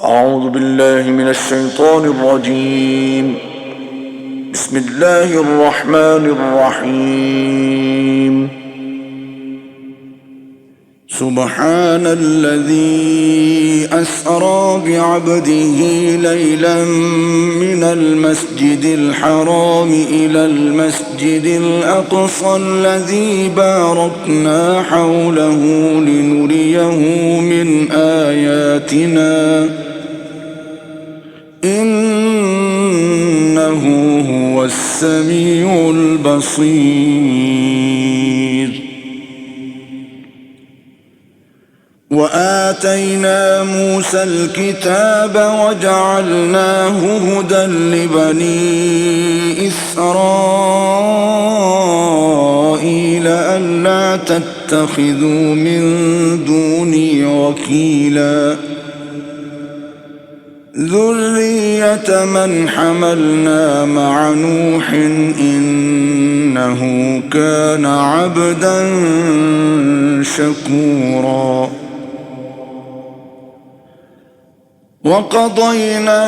أعوذ بالله من الشيطان الرجيم. بسم الله الرحمن الرحيم. سبحان الذي أسرى بعبده ليلا من المسجد الحرام إلى المسجد الأقصى الذي باركنا حوله لنريه من آياتنا إنه هو السميع البصير. وآتينا موسى الكتاب وجعلناه هدى لبني إسرائيل ألا تتخذوا من دوني وكيلا ذرية من حملنا مع نوح إنه كان عبدا شكورا. وقضينا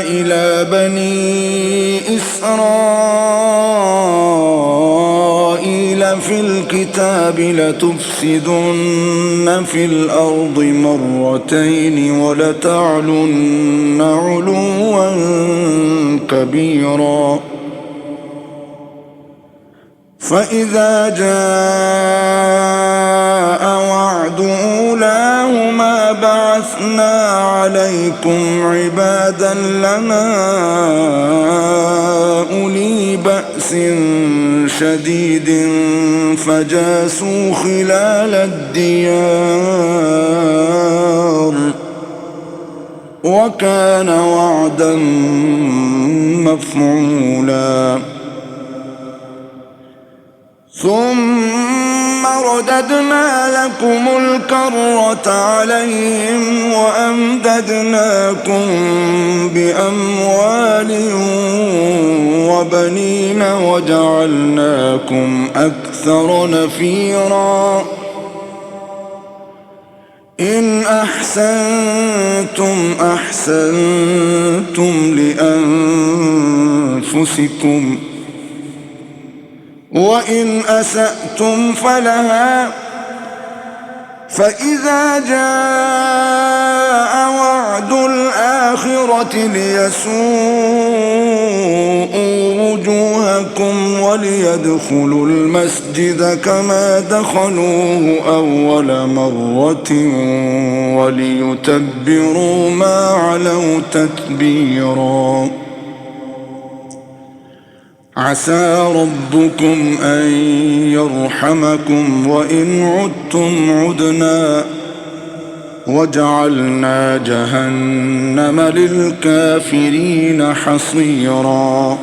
إلى بني إسرائيل في الكتاب لتفسدن في الأرض مرتين ولتعلن علوا كبيرا. فإذا جاء وعد أولاهما بعثنا عليكم عبادا لنا أولي بأس شديد فجاسوا خلال الديار وكان وعدا مفعولا. ثم رددنا لكم الكرة عليهم وأمددناكم بأموال وبنين وجعلناكم أكثر نفيرا. إن أحسنتم أحسنتم لأنفسكم وإن أسأتم فلها. فإذا جاء وعد الآخرة ليسوءوا وجوهكم وليدخلوا المسجد كما دخلوه أول مرة وليتبروا ما علوا تتبيرا. عسى ربكم أن يرحمكم وإن عدتم عدنا وجعلنا جهنم للكافرين حصيرا.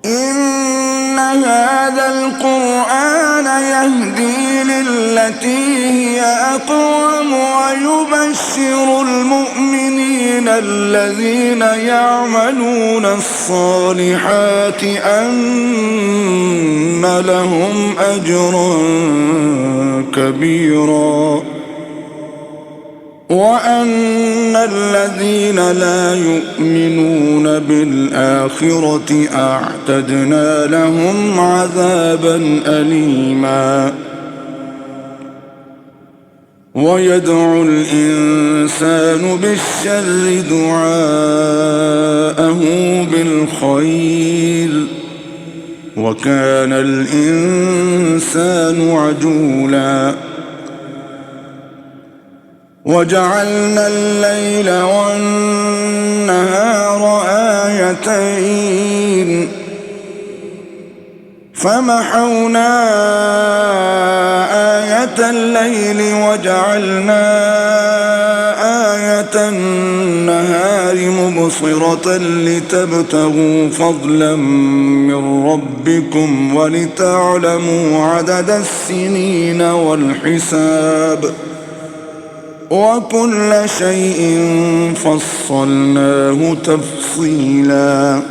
إن هذا القرآن يهدي للتي هي أقوم ويبشر المؤمنين الذين يعملون الصالحات أن لهم أجرا كبيرا وأن الذين لا يؤمنون بالآخرة أعتدنا لهم عذابا أليما. ويدعو الإنسان بالشر دعاءه بالخير وكان الإنسان عجولا. وجعلنا الليل والنهار آيتين فمحونا آية الليل وجعلنا آية النهار مبصرة لتبتغوا فضلا من ربكم ولتعلموا عدد السنين والحساب وكل شيء فصلناه تفصيلا.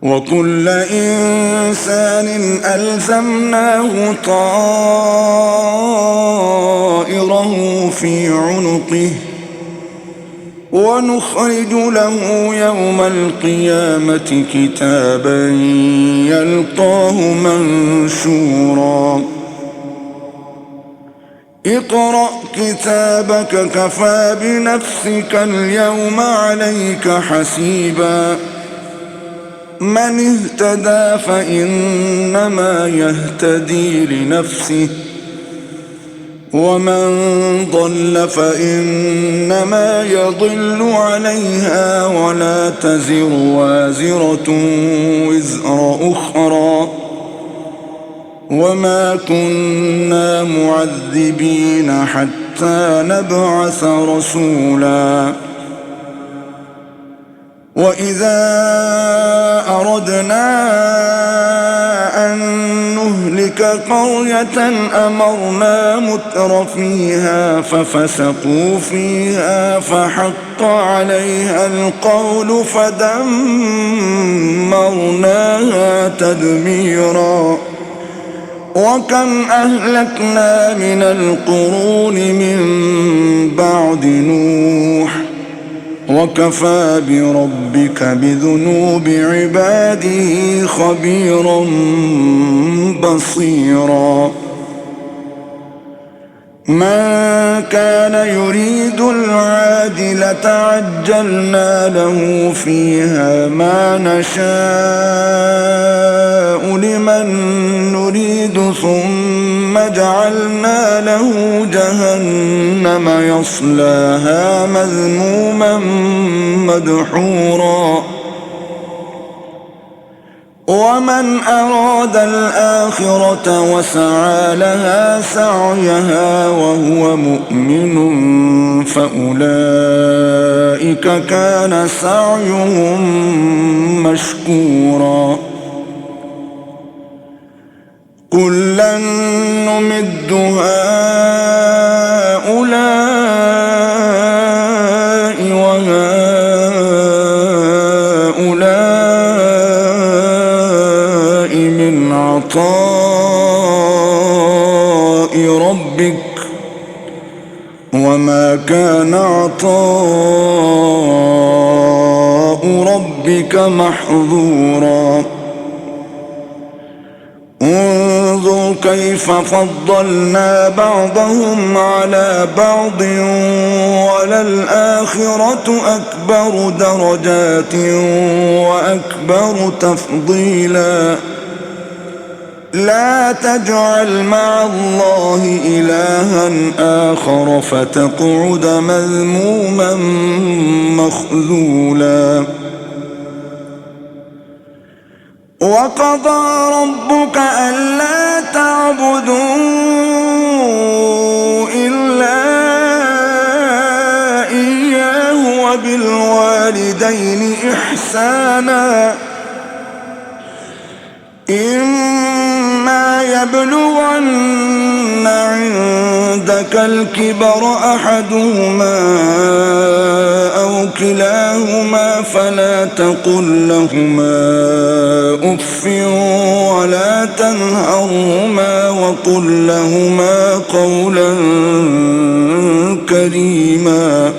وكل إنسان ألزمناه طائره ربه ونخرج له يوم القيامة كتابا يلقاه منشورا اقرأ كتابك كفى بنفسك اليوم عليك حسيبا من اهتدى فإنما يهتدي لنفسه ومن ضل فإنما يضل عليها ولا تزر وازرة وزر أخرى وما كنا معذبين حتى نبعث رسولا وإذا أردنا أن نهلك قرية أمرنا متر فيها ففسقوا فيها فحق عليها القول فدمرناها تدميرا وكم أهلكنا من القرون من بعد نوح وكفى بربك بذنوب عباده خبيرا بصيرا من كان يريد العاجلة عجلنا له فيها ما نشاء لمن نريد ثم جعلنا له جهنم يصلاها مذموما مدحورا ومن أراد الآخرة وسعى لها سعيها وهو مؤمن فأولئك كان سعيهم مشكورا كلا نمد هؤلاء وهؤلاء من عطاء ربك وما كان عطاء ربك محظورا انظر كيف فضلنا بعضهم على بعض وللآخرة أكبر درجات وأكبر تفضيلا لا تجعل مع الله إلها آخر فتقعد مذموما مخذولا وقضى ربك ألا تعبدوا إلا إياه وبالوالدين إحسانا إما يبلغن عندك الكبر أحدهما أو كلاهما فلا تقل لهما أف ولا تنهرهما وقل لهما قولا كريما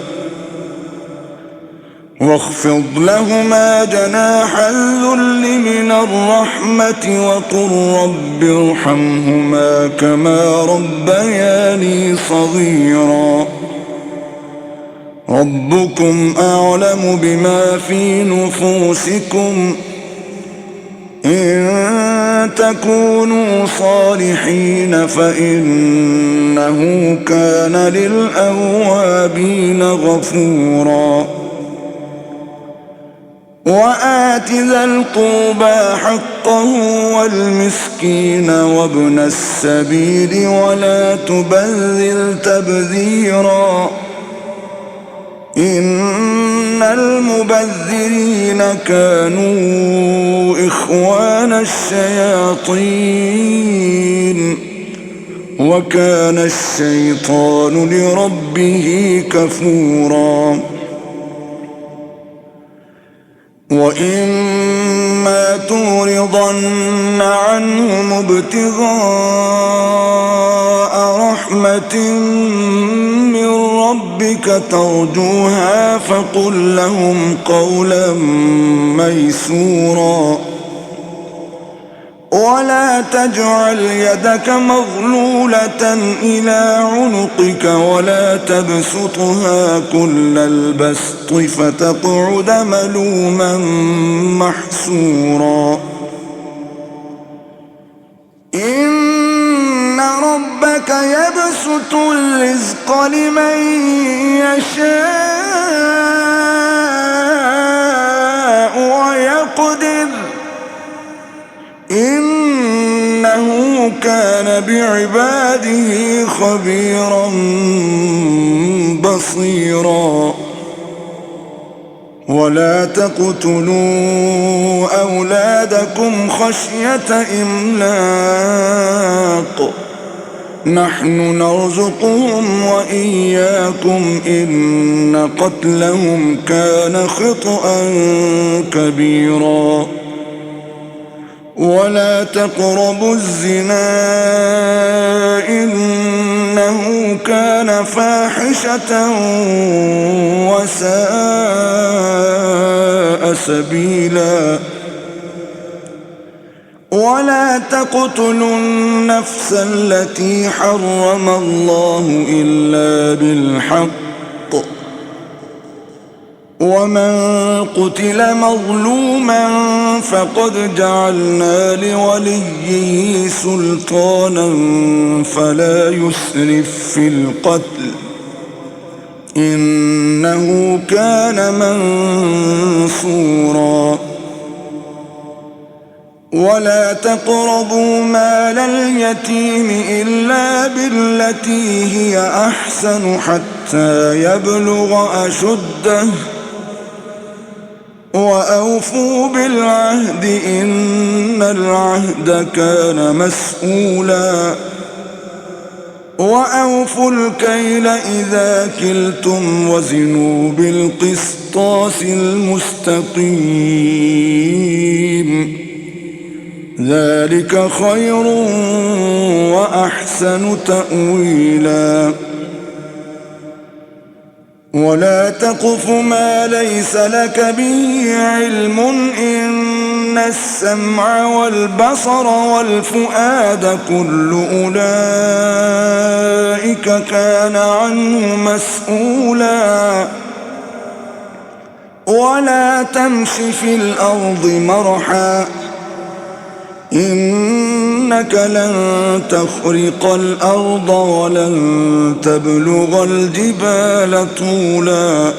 واخفض لهما جناح الذل من الرحمة وقل رب ارحمهما كما ربياني صغيرا ربكم أعلم بما في نفوسكم إن تكونوا صالحين فإنه كان للأوابين غفورا وآت ذا القربى حقه والمسكين وابن السبيل ولا تبذل تبذيرا إن المبذرين كانوا إخوان الشياطين وكان الشيطان لربه كفورا وإما تعرضن عنهم ابتغاء رحمة رحمة من ربك ترجوها فقل لهم قولا ميسورا ولا تجعل يدك مغلولة إلى عنقك ولا تبسطها كل البسط فتقعد ملوما محسورا إن ربك يبسط الرزق لمن يشاء ويقدر إنه كان بعباده خبيرا بصيرا ولا تقتلوا أولادكم خشية إملاق نحن نرزقهم وإياكم إن قتلهم كان خطأ كبيرا ولا تقربوا الزنا إنه كان فاحشة وساء سبيلا ولا تقتلوا النفس التي حرم الله إلا بالحق ومن قتل مظلوما فقد جعلنا لوليه سلطانا فلا يسرف في القتل إنه كان منصورا ولا تقربوا مال اليتيم إلا بالتي هي أحسن حتى يبلغ أشده وأوفوا بالعهد إن العهد كان مسؤولا وأوفوا الكيل إذا كلتم وزنوا بالقسطاس المستقيم ذلك خير وأحسن تأويلا ولا تقف ما ليس لك به علم إن السمع والبصر والفؤاد كل أولئك كان عنه مسؤولا ولا تمش في الأرض مرحا إنك لن تخرق الأرض ولن تبلغ الجبال طولا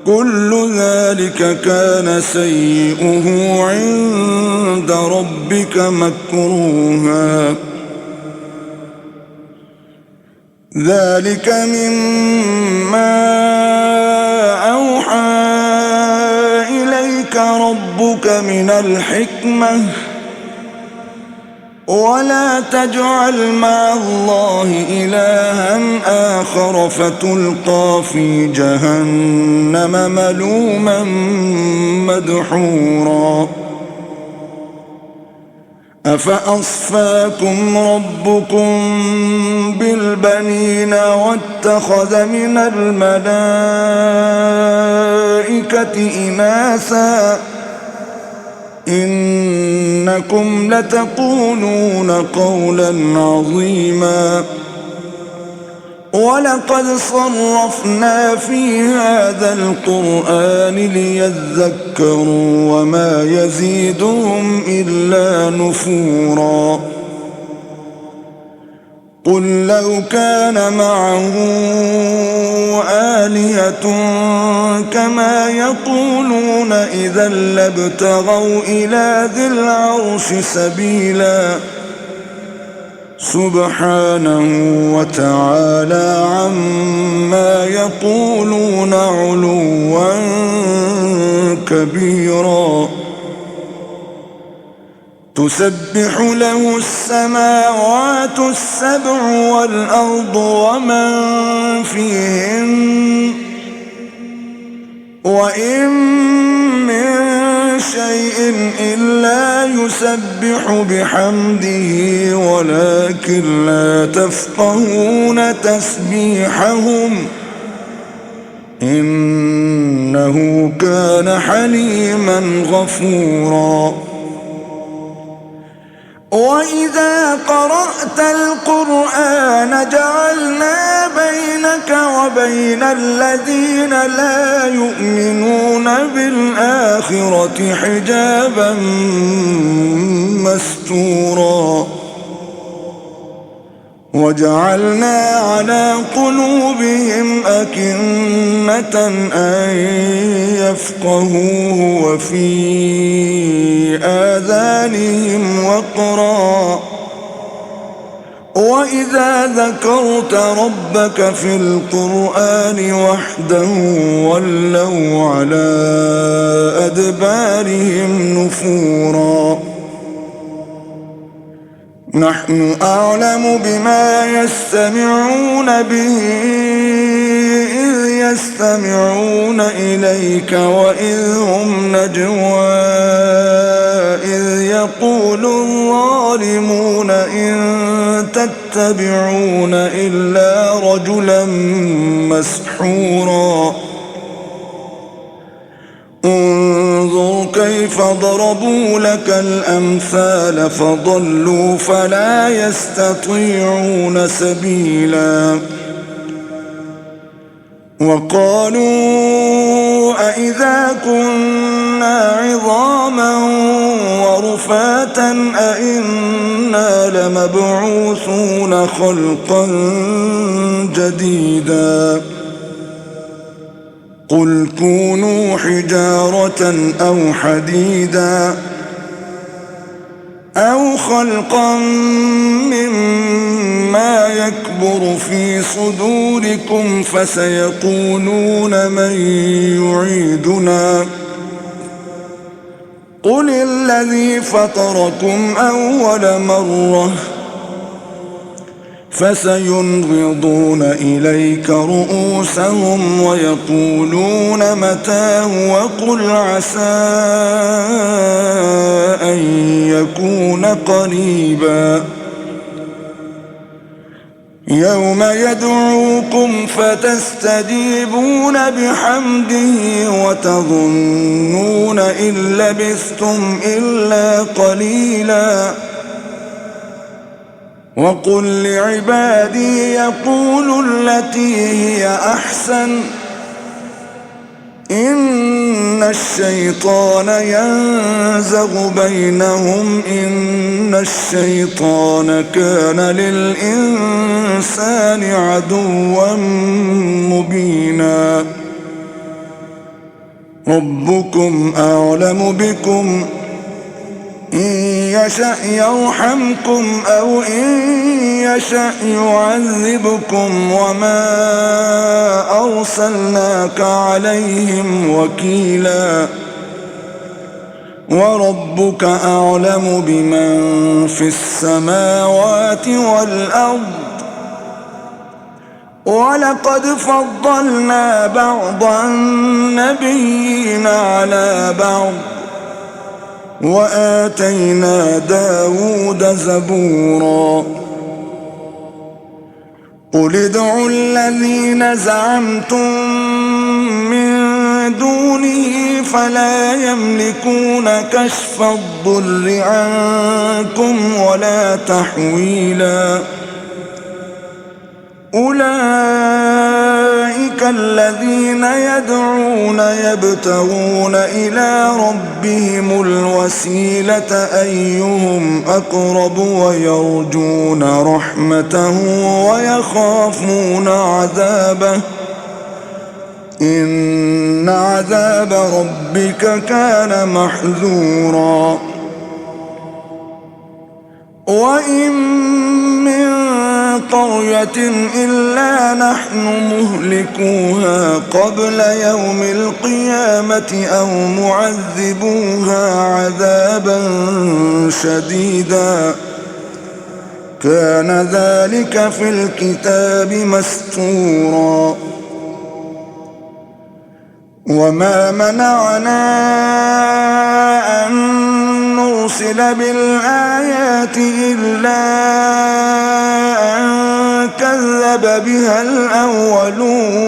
كل ذلك كان سيئه عند ربك مكروها ذلك مما أوحى إليك ربك من الحكمة ولا تجعل مع الله إلها آخر فتلقى في جهنم ملوما مدحورا أفأصفاكم ربكم بالبنين واتخذ من الملائكة إناثا إنكم لتقولون قولا عظيما ولقد صرفنا في هذا القرآن ليذكروا وما يزيدهم إلا نفورا قل لو كان معه آلهة كما يقولون إذا لابتغوا إلى ذي العرش سبيلا سبحانه وتعالى عما يقولون علوا كبيرا تسبح له السماوات السبع والأرض ومن فيهن وإن من شيء إلا يسبح بحمده ولكن لا تفقهون تسبيحهم إنه كان حليما غفورا وإذا قرأت القرآن جعلنا بينك وبين الذين لا يؤمنون بالآخرة حجابا مستورا وجعلنا على قلوبهم أكنة أن يفقهوه وفي آذانهم وقرا وإذا ذكرت ربك في القرآن وحده ولوا على أدبارهم نفورا نحن أعلم بما يستمعون به إذ يستمعون إليك وإذ هم نجوى إذ يقول الظالمون إن تتبعون إلا رجلا مسحورا انظر كيف ضربوا لك الأمثال فضلوا فلا يستطيعون سبيلا وقالوا أإذا كنا عظاما ورفاتا أإنا لمبعوثون خلقا جديدا قل كونوا حجارة أو حديدا أو خلقا مما يكبر في صدوركم فسيقولون من يعيدنا قل الذي فطركم أول مرة فسينغضون إليك رؤوسهم ويقولون متى وقل عسى أن يكون قريبا يوم يدعوكم فتستجيبون بحمده وتظنون إن لبثتم إلا قليلا وقل لعبادي يقولوا التي هي أحسن إن الشيطان ينزغ بينهم إن الشيطان كان للإنسان عدوا مبينا ربكم أعلم بكم إن يشأ يرحمكم أو إن يشأ يعذبكم وما أرسلناك عليهم وكيلا وربك أعلم بمن في السماوات والأرض ولقد فضلنا بعض النبيين على بعض وآتينا داود زبورا قل ادعوا الذين زعمتم من دونه فلا يملكون كشف الضر عنكم ولا تحويلا أولئك الذين يدعون يبتغون إلى ربهم الوسيلة أيهم أقرب ويرجون رحمته ويخافون عذابه إن عذاب ربك كان محذورا وإن من قرية إلا نحن مهلكوها قبل يوم القيامة أو معذبوها عذابا شديدا كان ذلك في الكتاب مسطورا وما منعنا أن نرسل بالآيات إلا أن كذب بها الأولون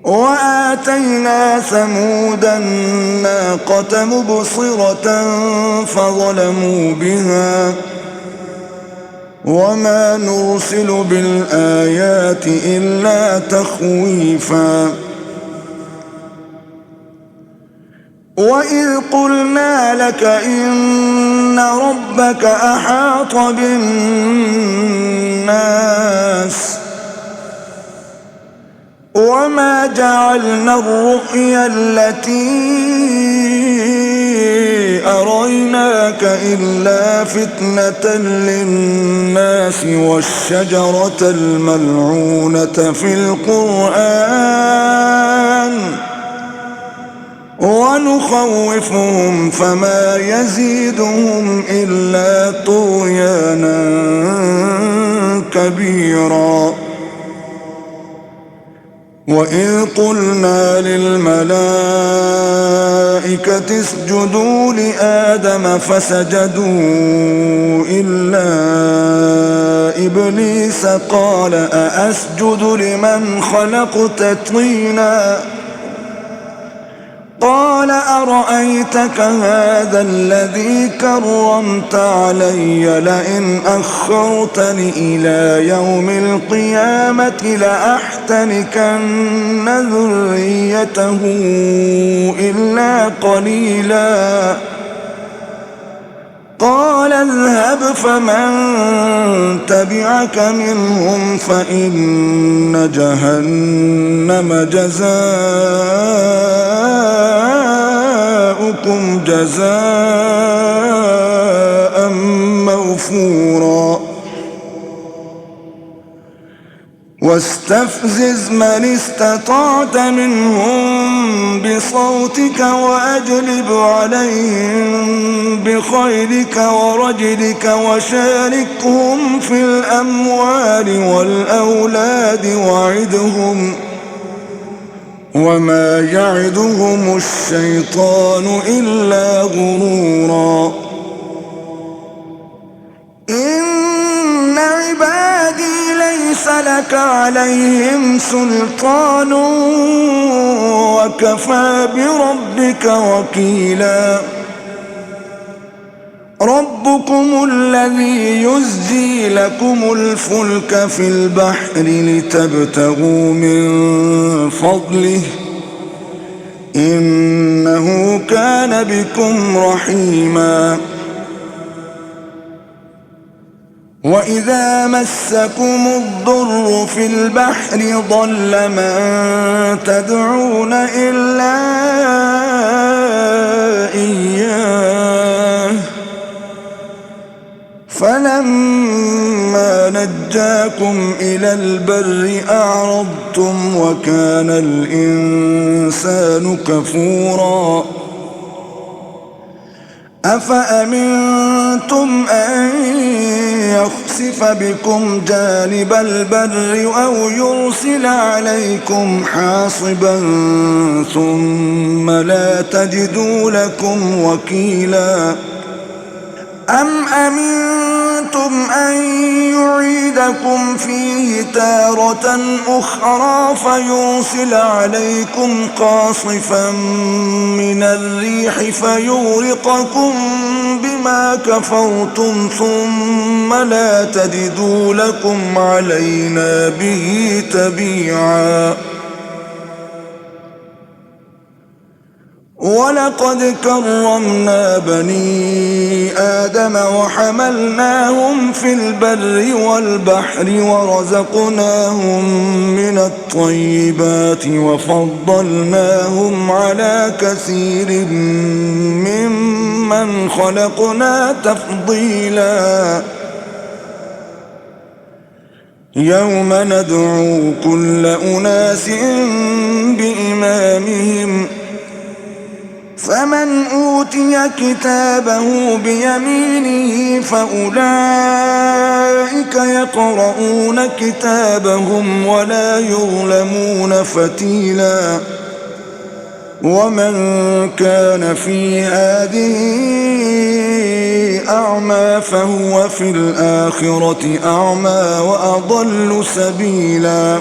وآتينا ثمود الناقة مبصرة فظلموا بها وما نرسل بالآيات إلا تخويفا وإذ قلنا لك إن ربك أحاط بالناس وما جعلنا الرؤيا التي أريناك إلا فتنة للناس والشجرة الملعونة في القرآن ونخوفهم فما يزيدهم إلا طغيانا كبيرا وإذ قلنا للملائكة اسجدوا لآدم فسجدوا إلا إبليس قال أأسجد لمن خلقت طينا قال أرأيتك هذا الذي كرمت علي لئن أخرتني إلى يوم القيامة لأحتنكن ذريته إلا قليلا قال اذهب فمن تبعك منهم فإن جهنم جزاؤكم جزاء موفورا واستفزز من استطعت منهم بصوتك وأجلب عليهم بخيلك ورجلك وشاركهم في الأموال والأولاد وعدهم وما يعدهم الشيطان إلا غرورا إن عبادي ليس لك عليهم سلطان وكفى بربك وكيلا ربكم الذي يزجي لكم الفلك في البحر لتبتغوا من فضله إنه كان بكم رحيما وإذا مسكم الضر في البحر ضل من تدعون إلا إياه فلما نجاكم إلى البر أعرضتم وكان الإنسان كفورا أفأمنتم أن يخسف بكم جانب البر أو يرسل عليكم حاصبا ثم لا تجدوا لكم وكيلا أم أمنتم أن يعيدكم فيه تارة أخرى فيرسل عليكم قاصفا من الريح فيغرقكم بما كفرتم ثم لا تجدوا لكم علينا به تبيعا ولقد كرمنا بني آدم وحملناهم في البر والبحر ورزقناهم من الطيبات وفضلناهم على كثير ممن خلقنا تفضيلا يوم ندعو كل أناس بإمامهم فمن أوتي كتابه بيمينه فأولئك يقرؤون كتابهم ولا يظلمون فتيلا ومن كان في هذه أعمى فهو في الآخرة أعمى وأضل سبيلا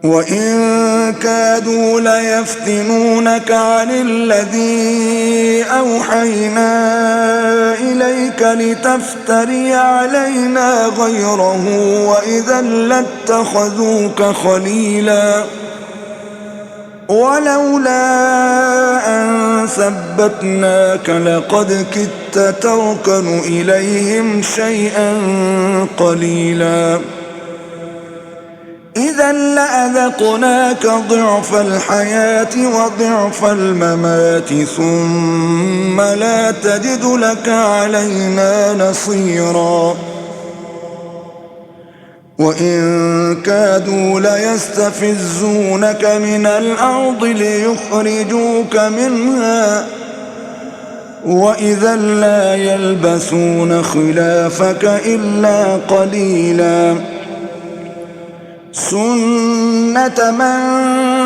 وإن كادوا ليفتنونك عن الذي أوحينا إليك لتفتري علينا غيره وإذا لاتخذوك خليلا ولولا أن ثبتناك لقد كدت تركن إليهم شيئا قليلا إذا لأذقناك ضعف الحياة وضعف الممات ثم لا تجد لك علينا نصيرا وإن كادوا ليستفزونك من الأرض ليخرجوك منها وإذا لا يلبثون خلافك إلا قليلا سنة من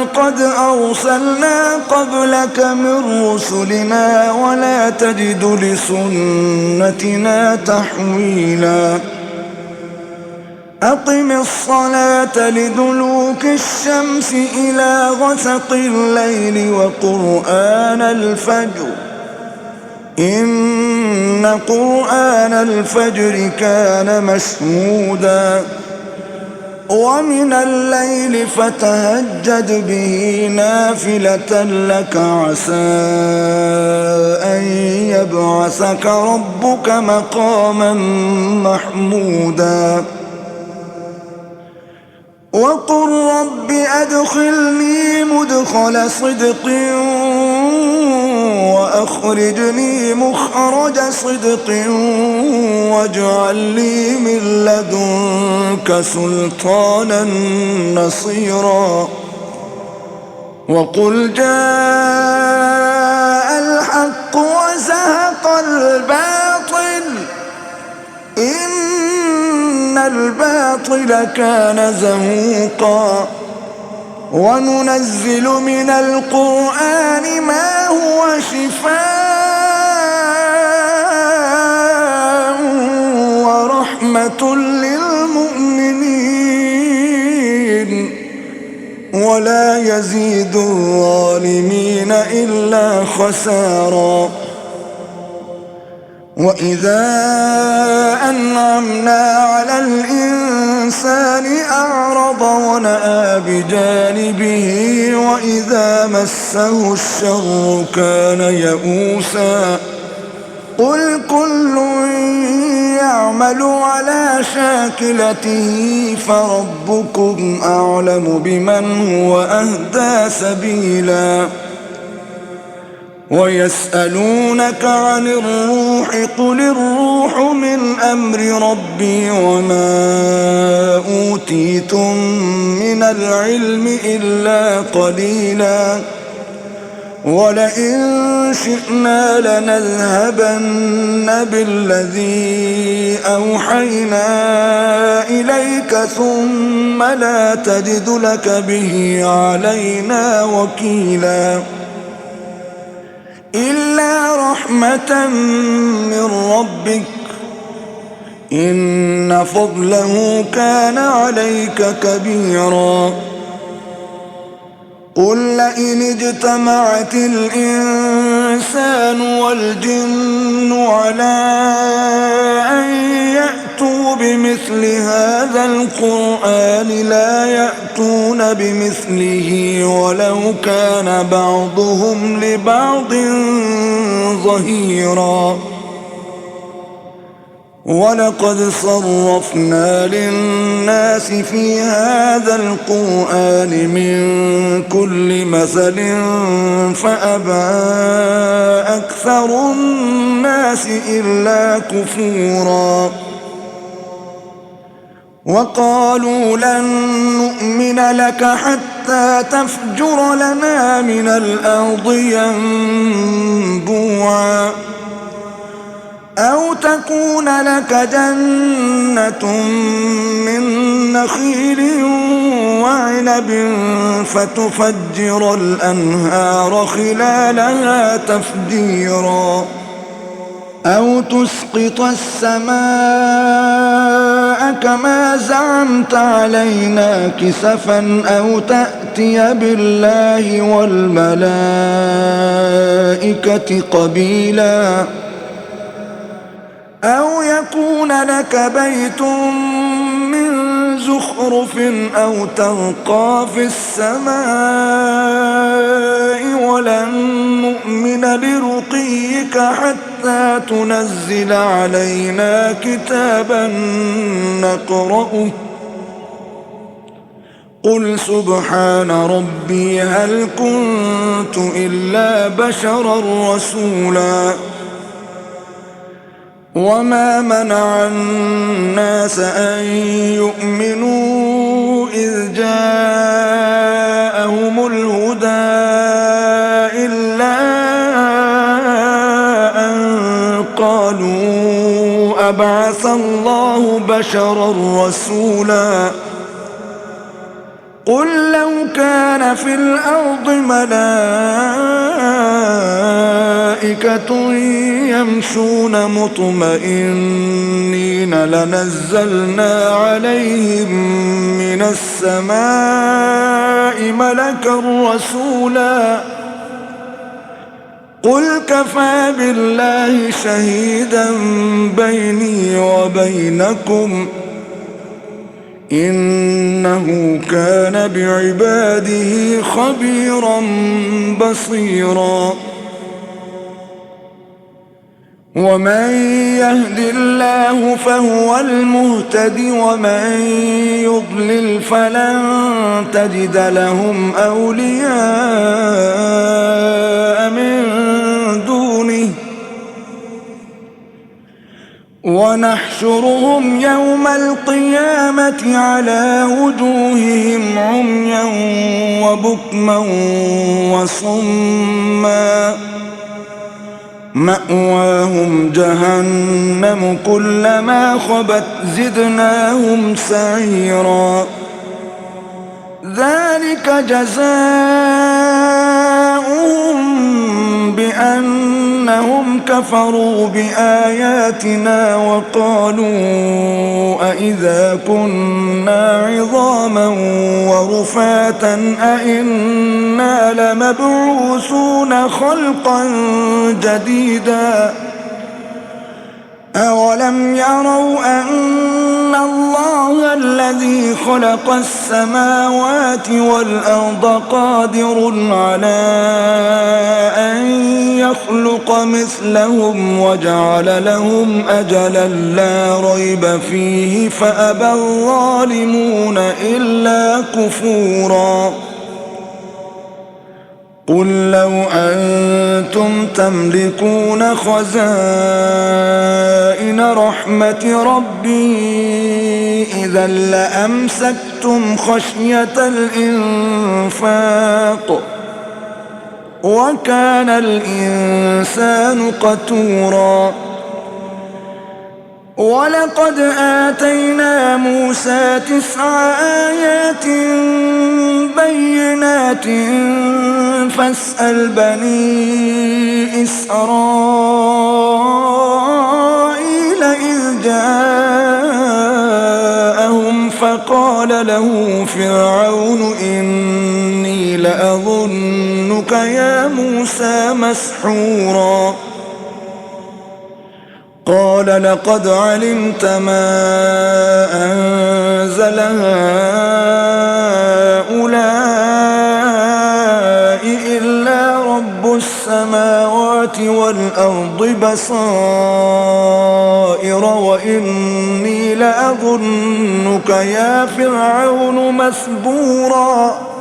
قد أرسلنا قبلك من رسلنا ولا تجد لسنتنا تحويلا أقم الصلاة لدلوك الشمس إلى غسق الليل وقرآن الفجر إن قرآن الفجر كان مشهودا ومن الليل فتهجد به نافلة لك عسى أن يبعثك ربك مقاما محمودا وقل رب أدخلني مدخل صدق وأخرجني مخرج صدق واجعل لي من لدنك سلطانا نصيرا وقل جاء الحق وزهق الباطل إن الباطل كان زهوقا وننزل من القرآن ما هو شفاء ورحمة للمؤمنين ولا يزيد الظالمين إلا خسارا وإذا أنعمنا على الإنسان أعرض ونأى بجانبه وإذا مسه الشر كان يئوسا قل كل يعمل على شاكلته فربكم أعلم بمن هو أهدى سبيلا ويسألونك عن الروح قل الروح من أمر ربي وما أوتيتم من العلم إلا قليلا ولئن شئنا لنذهبن بالذي أوحينا إليك ثم لا تجد لك به علينا وكيلا إلا رحمة من ربك إن فضله كان عليك كبيرا قل لئن اجتمعت الإنسان والجن على أن يأتوا بمثل هذا القرآن لا يأتون بمثله ولو كان بعضهم لبعض ظهيرا ولقد صرفنا للناس في هذا القرآن من كل مثل فأبى أكثر الناس إلا كفورا وقالوا لن نؤمن لك حتى تفجر لنا من الأرض ينبوعا أو تكون لك جنة من نخيل وعنب فتفجر الأنهار خلالها تفجيرا أو تسقط السماء كما زعمت علينا كسفا أو تأتي بالله والملائكة قبيلا أو يكون لك بيت من زخرف أو ترقى في السماء ولن نؤمن لرقيك حتى تنزل علينا كتابا نقرأه قل سبحان ربي هل كنت إلا بشرا رسولا وما منع الناس أن يؤمنوا إذ جاءهم الهدى إلا أن قالوا أبعث الله بشرا رسولا قل لو كان في الأرض ملائكة يمشون مطمئنين لنزلنا عليهم من السماء ملكا رسولا قل كفى بالله شهيدا بيني وبينكم إنه كان بعباده خبيرا بصيرا ومن يهد الله فهو المهتد ومن يضلل فلن تجد لهم أولياء من دونه ونحشرهم يوم القيامة على وجوههم عميا وبكما وصما مأواهم جهنم كلما خبت زدناهم سعيرا ذلك جزاؤهم بأنهم كفروا بآياتنا وقالوا أإذا كنا عظاما ورفاتا أإنا لمبعوثون خلقا جديدا أولم يروا أن الله الذي خلق السماوات والأرض قادر على أن يخلق مثلهم وجعل لهم أجلا لا ريب فيه فأبى الظالمون إلا كفورا قل لو أنتم تملكون خزائن رحمة ربي إذا لأمسكتم خشية الإنفاق وكان الإنسان قتورا ولقد آتينا موسى 9 آيات بينات فاسأل بني إسرائيل إذ جاءهم فقال له فرعون إني لأظنك يا موسى مسحورا قال لقد علمت ما أنزل هؤلاء إلا رب السماوات والأرض بصائر وإني لأظنك يا فرعون مثبورا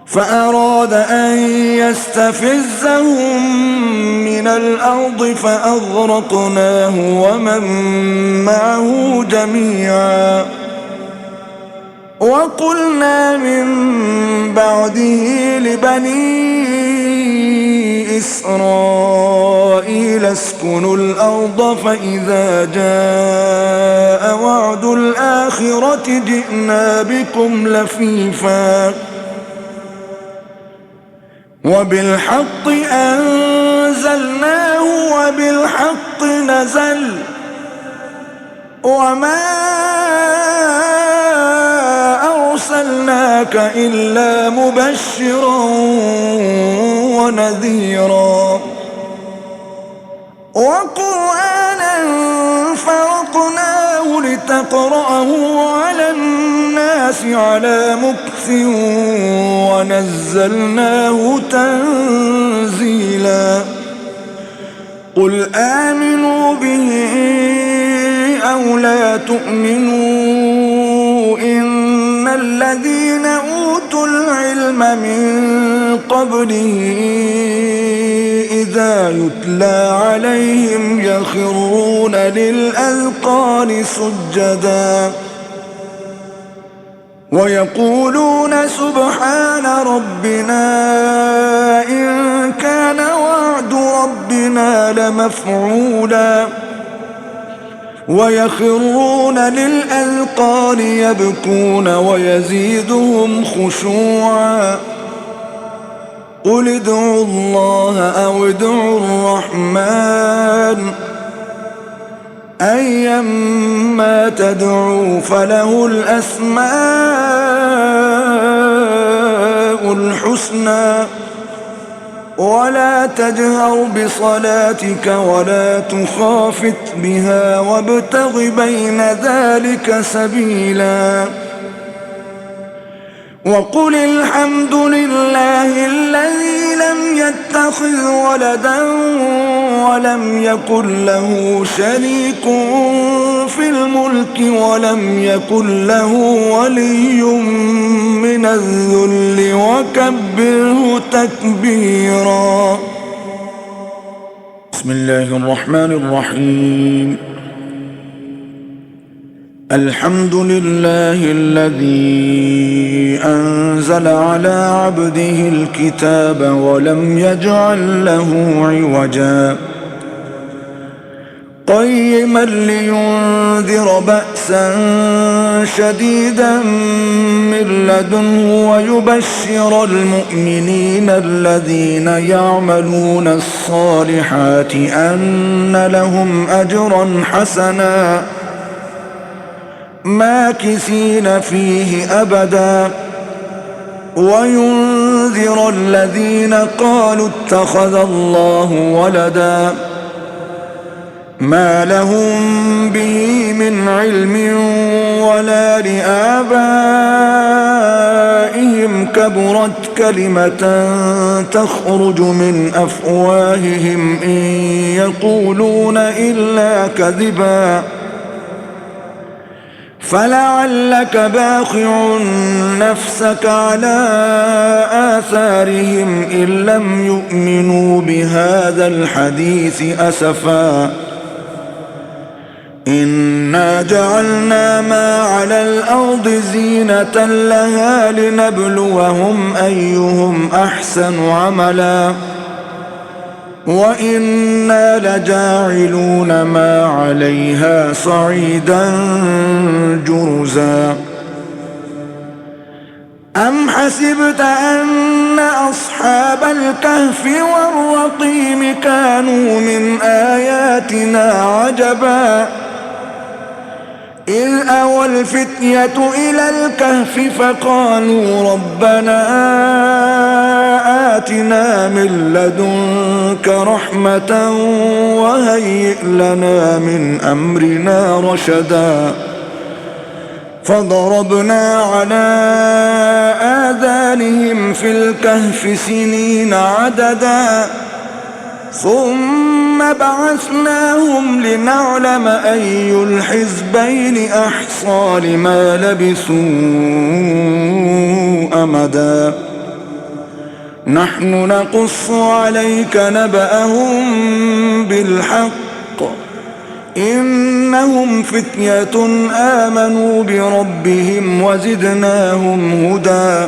فأراد أن يستفزهم من الأرض فأغرقناه ومن معه جميعا وقلنا من بعده لبني إسرائيل اسكنوا الأرض فإذا جاء وعد الآخرة جئنا بكم لفيفا وبالحق أنزلناه وبالحق نزل وما أرسلناك إلا مبشرا ونذيرا وقرآنا فرقناه لتقرأه على الناس على مكث ونزلناه تنزيلا قل آمنوا به أو لا تؤمنوا إن الذين أوتوا العلم من قبله إذا يتلى عليهم يخرون للأذقان سجدا ويقولون سبحان ربنا إن كان وعد ربنا لمفعولا ويخرون للأذقان يبكون ويزيدهم خشوعا قل ادعوا الله أو ادعوا الرحمن أيما تدعوا فله الأسماء الحسنى ولا تجهر بصلاتك ولا تخافت بها وابتغ بين ذلك سبيلا وقل الحمد لله الذي لم يتخذ ولدا ولم يكن له شريك في الملك ولم يكن له ولي من الذل وكبره تكبيرا بسم الله الرحمن الرحيم الحمد لله الذي أنزل على عبده الكتاب ولم يجعل له عوجا قيما لينذر بأسا شديدا من لدنه ويبشر المؤمنين الذين يعملون الصالحات أن لهم أجرا حسنا ماكثين فيه أبدا وينذر الذين قالوا اتخذ الله ولدا ما لهم به من علم ولا لآبائهم كبرت كلمة تخرج من أفواههم إن يقولون إلا كذبا فلعلك باخع نفسك على آثارهم إن لم يؤمنوا بهذا الحديث أسفا إنا جعلنا ما على الأرض زينة لها لنبلوهم أيهم أحسن عملا وإنا لجاعلون ما عليها صعيدا جرزا أم حسبت أن أصحاب الكهف والرقيم كانوا من آياتنا عجبا إذ أوى الفتية إلى الكهف فقالوا ربنا آتنا من لدنك رحمة وهيئ لنا من أمرنا رشدا فضربنا على آذانهم في الكهف سنين عددا ثم بعثناهم لنعلم أي الحزبين أحصى لما لبثوا أمدا نحن نقص عليك نبأهم بالحق إنهم فتية آمنوا بربهم وزدناهم هدى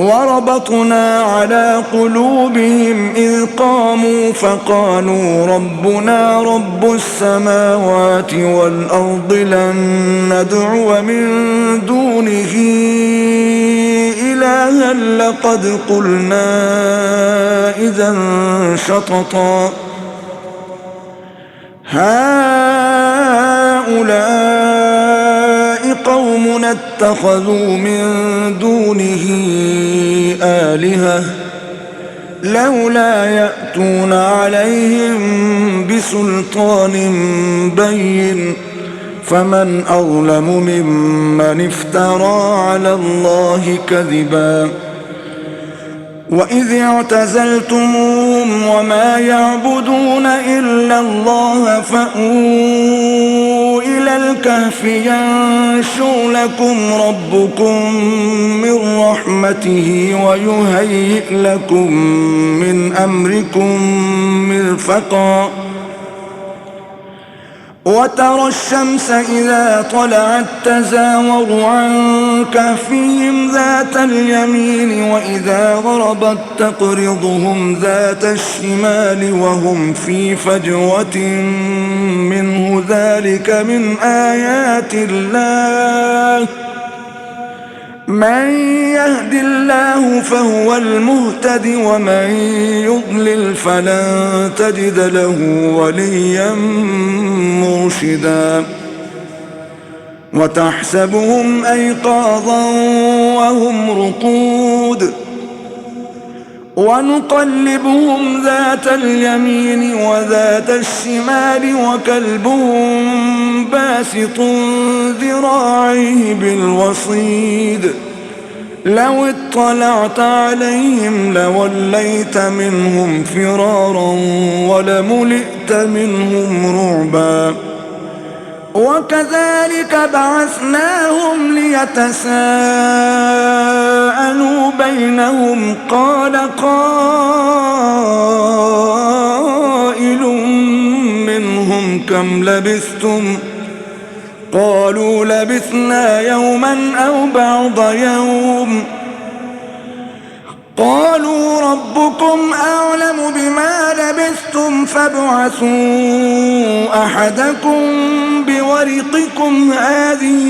وربطنا على قلوبهم إذ قاموا فقالوا ربنا رب السماوات والأرض لن ندعو من دونه إلها لقد قلنا إذا شططا هؤلاء قومنا اتخذوا من دونه آلهة لولا يأتون عليهم بسلطان بين فمن أظلم ممن افترى على الله كذبا وإذ اعتزلتموهم وما يعبدون إلا الله فأووا إلى الكهف ينشر لكم ربكم من رحمته ويهيئ لكم من أمركم مرفقا وترى الشمس إذا طلعت تزاور عن كهفهم ذات اليمين وإذا غربت تقرضهم ذات الشمال وهم في فجوة منه ذلك من آيات الله من يهد الله فهو المهتد ومن يضلل فلن تجد له وليا مرشدا وتحسبهم أيقاظا وهم رقود ونقلبهم ذات اليمين وذات الشمال وكلبهم باسط ذراعيه بالوصيد لو اطلعت عليهم لوليت منهم فرارا ولملئت منهم رعبا وكذلك بعثناهم ليتساءلوا بينهم قال قائل منهم كم لبثتم قالوا لبثنا يوما أو بعض يوم قالوا ربكم أعلم بما لبثتم فابعثوا أحدكم بورقكم هذه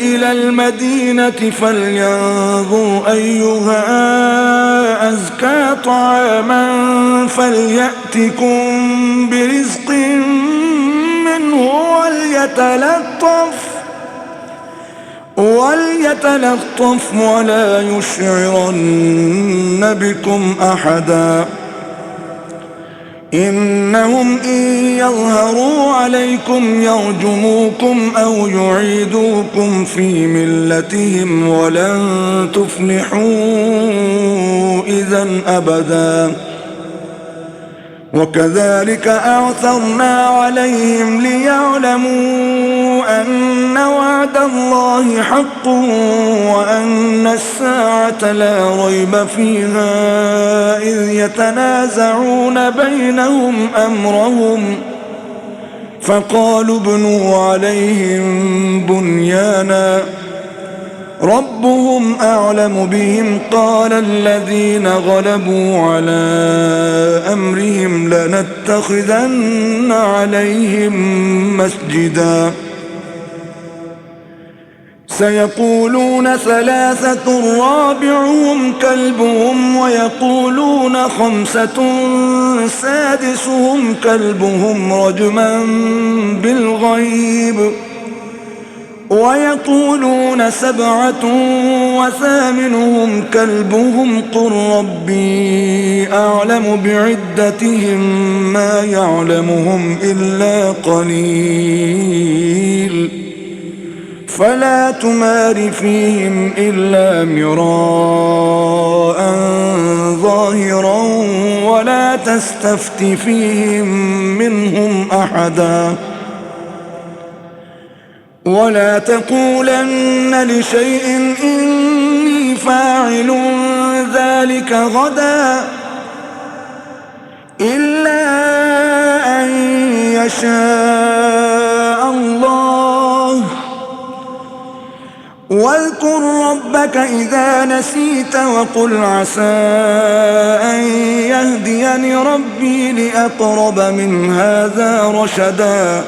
إلى المدينة فلينظر أيها أزكى طعاما فليأتكم برزق منه وليتلطف ولا يشعرن بكم أحدا إنهم إن يظهروا عليكم يرجموكم أو يعيدوكم في ملتهم ولن تفلحوا إذا أبدا وكذلك أعثرنا عليهم ليعلموا أن وعد الله حق وأن الساعة لا ريب فيها إذ يتنازعون بينهم أمرهم فقالوا ابنوا عليهم بنيانا ربهم أعلم بهم قال الذين غلبوا على أمرهم لنتخذن عليهم مسجدا سيقولون ثلاثة رابعهم كلبهم ويقولون خمسة سادسهم كلبهم رجما بالغيب ويقولون سبعة وثامنهم كلبهم قل ربي أعلم بعدتهم ما يعلمهم إلا قليل فلا تمار فيهم إلا مراء ظاهرا ولا تستفت فيهم منهم أحدا ولا تقولن لشيء إني فاعل ذلك غدا إلا أن يشاء الله واذكر ربك إذا نسيت وقل عسى أن يهديني ربي لأقرب من هذا رشدا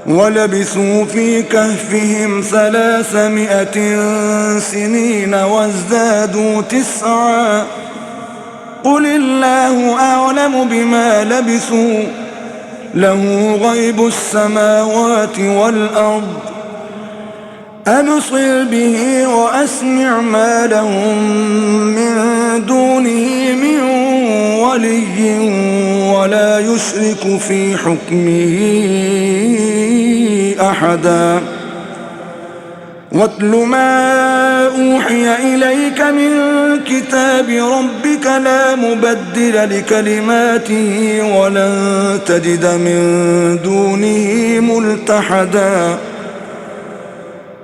ولبثوا في كهفهم 300 سنين وازدادوا 9 قل الله أعلم بما لبثوا له غيب السماوات والأرض أبصر به وأسمع ما لهم من دونه من ولي ولا يشرك في حكمه أحدا واتل ما أوحي إليك من كتاب ربك لا مبدل لكلماته ولن تجد من دونه ملتحدا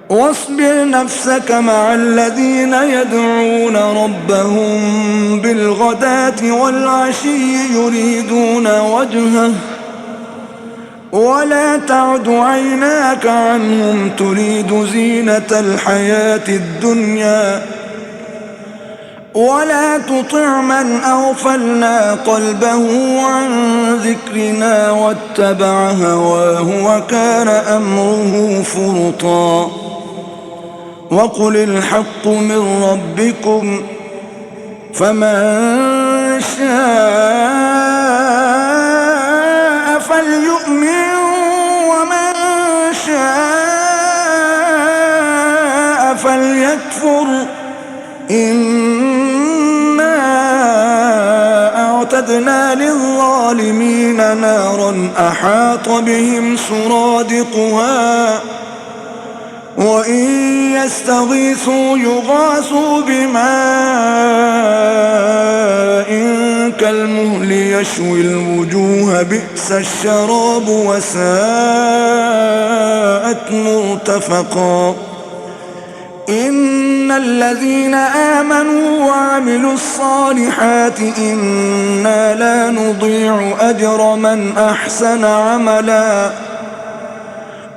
واصبر نفسك مع الذين يدعون ربهم بالغداة والعشي يريدون وجهه ولا تعد عيناك عنهم تريد زينة الحياة الدنيا ولا تطع من أغفلنا قلبه عن ذكرنا واتبع هواه وكان أمره فرطا وقل الحق من ربكم فمن شاء فليؤمن ومن شاء فليكفر إنا أعتدنا للظالمين نارا أحاط بهم سرادقها وإن يستغيثوا يغاثوا بماء كالمهل يشوي الوجوه بئس الشراب وساءت مرتفقا إن الذين آمنوا وعملوا الصالحات إنا لا نضيع أجر من أحسن عملا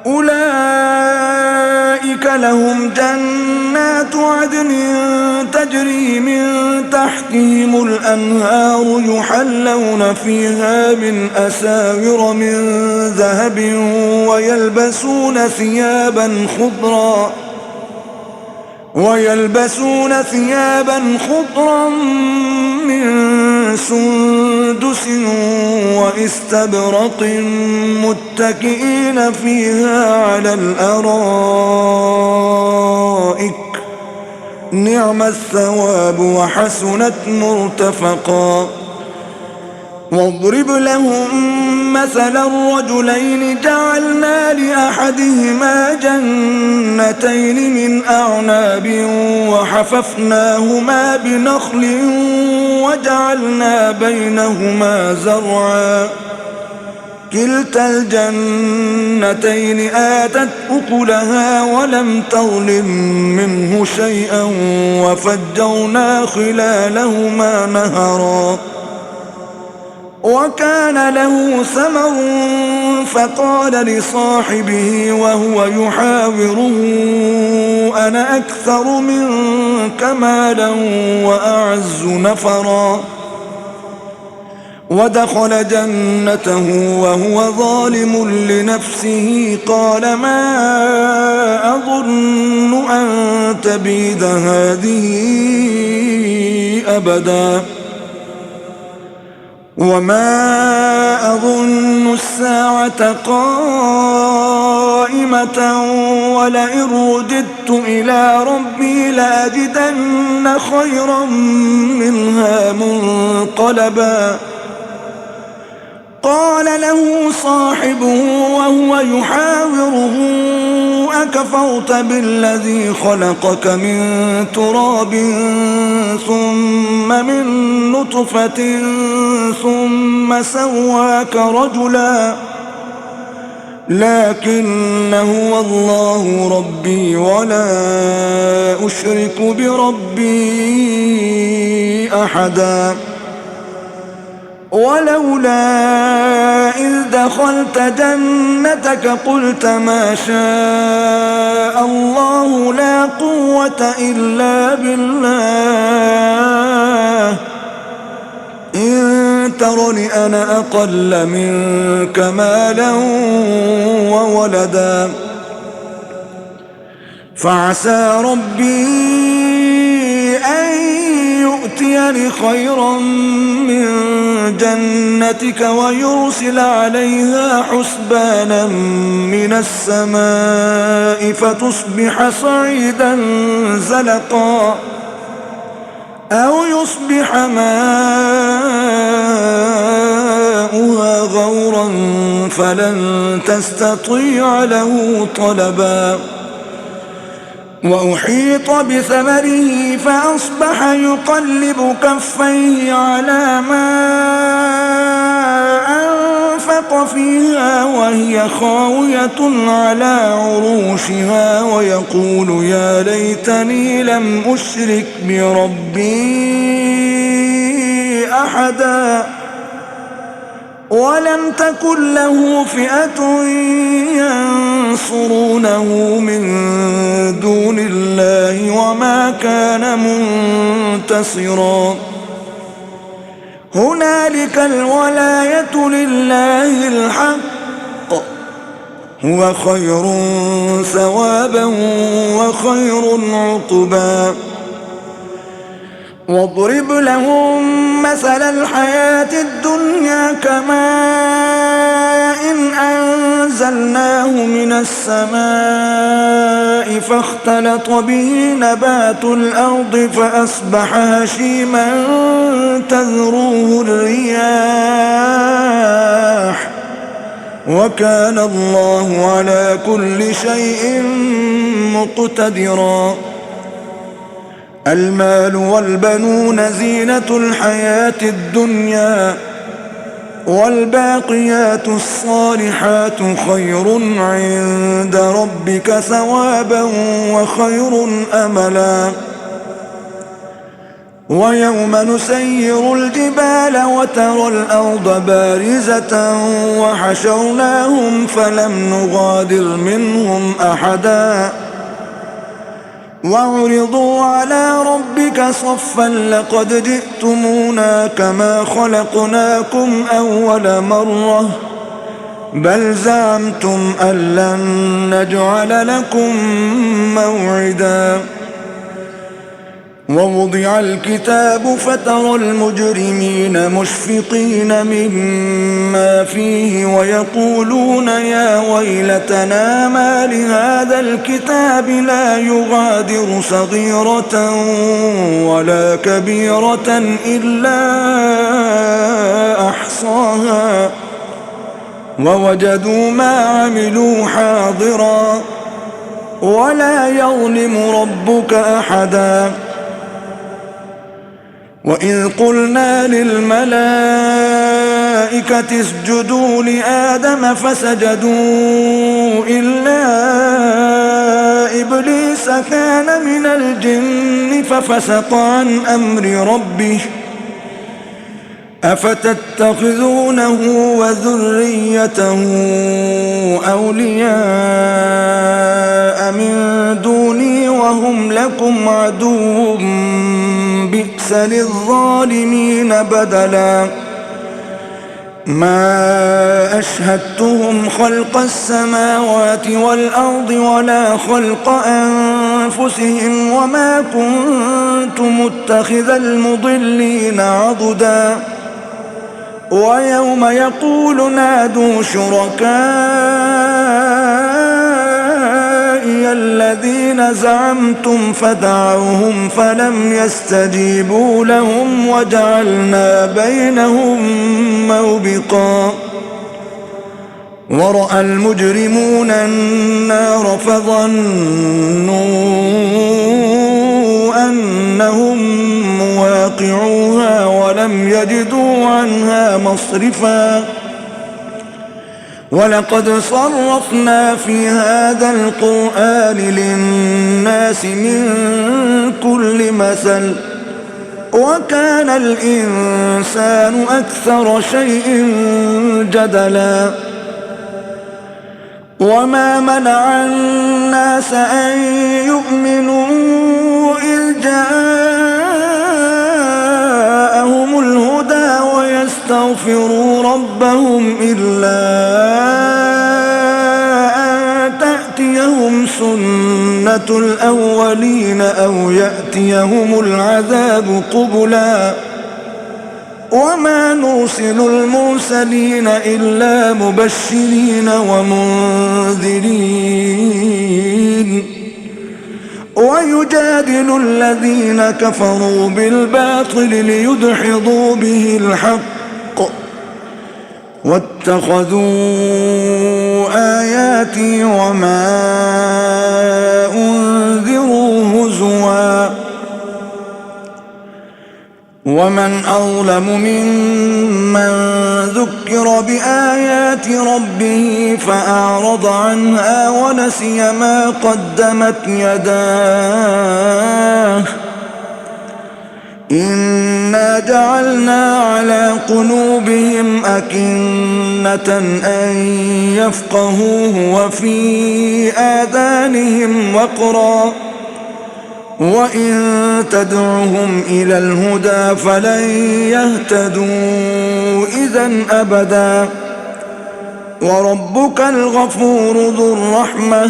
أولئك لهم جنات عدن تجري من تحتهم الأنهار يحلون فيها من أساور من ذهب ويلبسون ثيابا خضرا من سندس واستبرق متكئين فيها على الأرائك نعم الثواب وحسنت مرتفقا واضرب لهم مثل الرجلين جعلنا لأحدهما جنتين من أعناب وحففناهما بنخل وجعلنا بينهما زرعا كلتا الجنتين آتت أكلها ولم تظلم منه شيئا وفجرنا خلالهما نهرا وكان له ثمر فقال لصاحبه وهو يحاوره أنا أكثر منك مالا وأعز نفرا ودخل جنته وهو ظالم لنفسه قال ما أظن أن تبيد هذه أبدا وما أظن الساعة قائمة ولئن رددت إلى ربي لأجدن خيرا منها منقلبا قال له صاحبه وهو يحاوره أكفرت بالذي خلقك من تراب ثم من نطفة ثم سواك رجلا لكن هو الله ربي ولا أشرك بربي أحدا ولولا إذ دخلت جنتك قلت ما شاء الله لا قوة إلا بالله إن ترني أنا أقل منك مالا وولدا فعسى ربي أن يؤتيني خيرا من جنتك ويرسل عليها حسبانا من السماء فتصبح صعيدا زلقا أو يصبح ماؤها غورا فلن تستطيع له طلبا وأحيط بثمره فأصبح يقلب كفيه على ما أنفق فيها وهي خاوية على عروشها ويقول يا ليتني لم أشرك بربي أحدا ولم تكن له فئة ينصرونه من دون الله وما كان منتصرا هنالك الولاية لله الحق هو خير ثوابا وخير عقبا واضرب لهم مثل الحياة الدنيا كماء إن أنزلناه من السماء فاختلط به نبات الأرض فأصبح هشيما تذروه الرياح وكان الله على كل شيء مقتدرا المال والبنون زينة الحياة الدنيا والباقيات الصالحات خير عند ربك ثوابا وخير أملا ويوم نسير الجبال وترى الأرض بارزة وحشرناهم فلم نغادر منهم أحدا وعرضوا على ربك صفا لقد جئتمونا كما خلقناكم أول مرة بل زعمتم أن لن نجعل لكم موعدا ووضع الكتاب فترى المجرمين مشفقين مما فيه ويقولون يا ويلتنا ما لهذا الكتاب لا يغادر صغيرة ولا كبيرة إلا أحصاها ووجدوا ما عملوا حاضرا ولا يظلم ربك أحدا وإذ قلنا للملائكة اسجدوا لآدم فسجدوا إلا إبليس كان من الجن ففسق عن أمر ربه أفتتخذونه وذريته أولياء من دوني وهم لكم عدو بئس للظالمين بدلا ما أشهدتهم خلق السماوات والأرض ولا خلق أنفسهم وما كنت متخذ المضلين عضدا ويوم يقول نادوا شركائي الذين زعمتم فدعوهم فلم يستجيبوا لهم وجعلنا بينهم موبقا ورأى المجرمون النار فظنوا أنهم مواقعوها ولم يجدوا عنها مصرفا ولقد صرفنا في هذا القرآن للناس من كل مثل وكان الإنسان أكثر شيء جدلا وما منع الناس أن يؤمنوا إذ جاءهم الهدى ويستغفروا ربهم إلا أن تأتيهم سنة الأولين أو يأتيهم العذاب قبلا وما نرسل المرسلين إلا مبشرين ومنذرين ويجادل الذين كفروا بالباطل ليدحضوا به الحق واتخذوا آياتي وما أنذروا هزوا ومن أظلم ممن ذكر بآيات ربه فأعرض عنها ونسي ما قدمت يداه إنا جعلنا على قلوبهم أكنة أن يفقهوه وفي آذانهم وقرا وإن تدعهم إلى الهدى فلن يهتدوا إذن أبدا وربك الغفور ذو الرحمة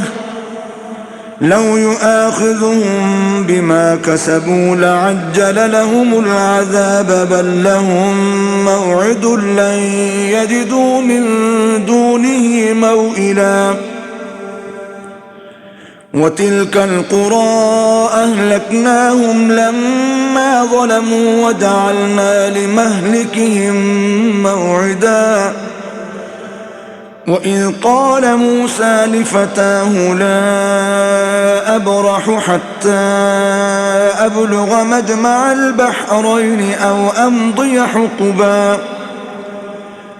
لو يؤاخذهم بما كسبوا لعجل لهم العذاب بل لهم موعد لن يجدوا من دونه موئلا وتلك القرى أهلكناهم لما ظلموا وجعلنا لمهلكهم موعدا وإذ قال موسى لفتاه لا أبرح حتى أبلغ مجمع البحرين أو أمضي حقبا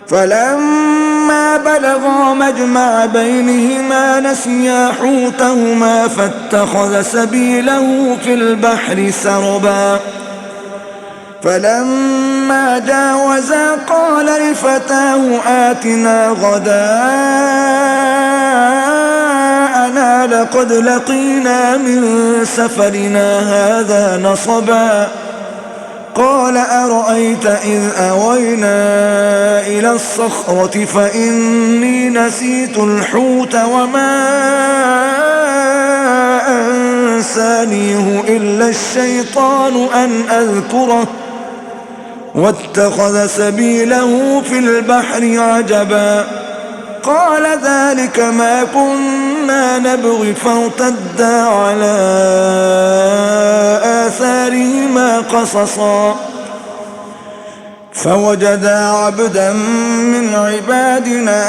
فلما بلغا مجمع بينهما نسيا حوتهما فاتخذ سبيله في البحر سربا فلما جاوزا قال لفتاه آتنا غداءنا لقد لقينا من سفرنا هذا نصبا قال أرأيت إذ أوينا إلى الصخرة فإني نسيت الحوت وما أنسانيه إلا الشيطان أن أذكره واتخذ سبيله في البحر عجبا قال ذلك ما كنا نبغي فارتدا على آثارهما قصصا فوجدا عبدا من عبادنا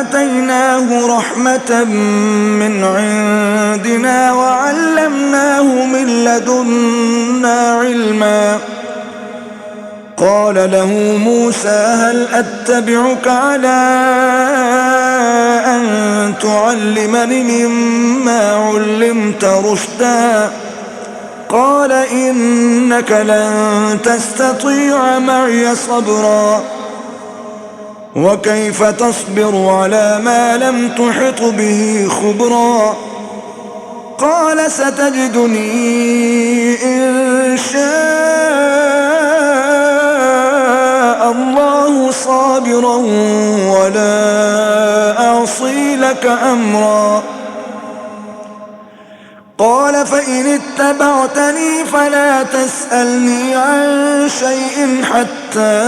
آتيناه رحمة من عندنا وعلمناه من لدنا علما قال له موسى هل أتبعك على أن تعلمني مما علمت رشدا قال إنك لن تستطيع معي صبرا وكيف تصبر على ما لم تحط به خبرا قال ستجدني إن شاء الله صابرا ولا أعصي لك أمرا قال فإن اتبعتني فلا تسألني عن شيء حتى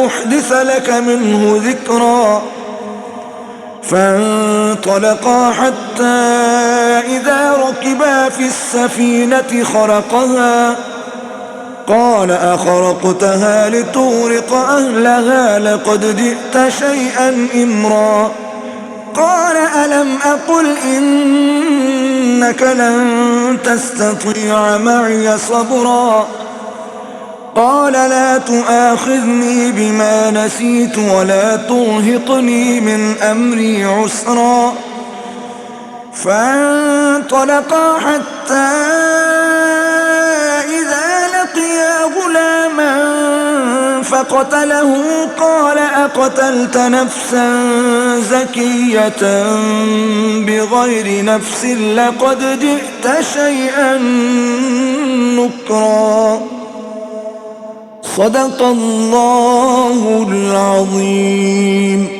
أحدث لك منه ذكرا فانطلقا حتى إذا ركبا في السفينة خرقها قال أخرقتها لتغرق أهلها لقد جئت شيئا إمرا قال ألم أقل إنك لن تستطيع معي صبرا قال لا تؤاخذني بما نسيت ولا ترهقني من أمري عسرا فانطلقا حتى فقتله قال أقتلت نفسا زكية بغير نفس لقد جئت شيئا نكرا. صدق الله العظيم.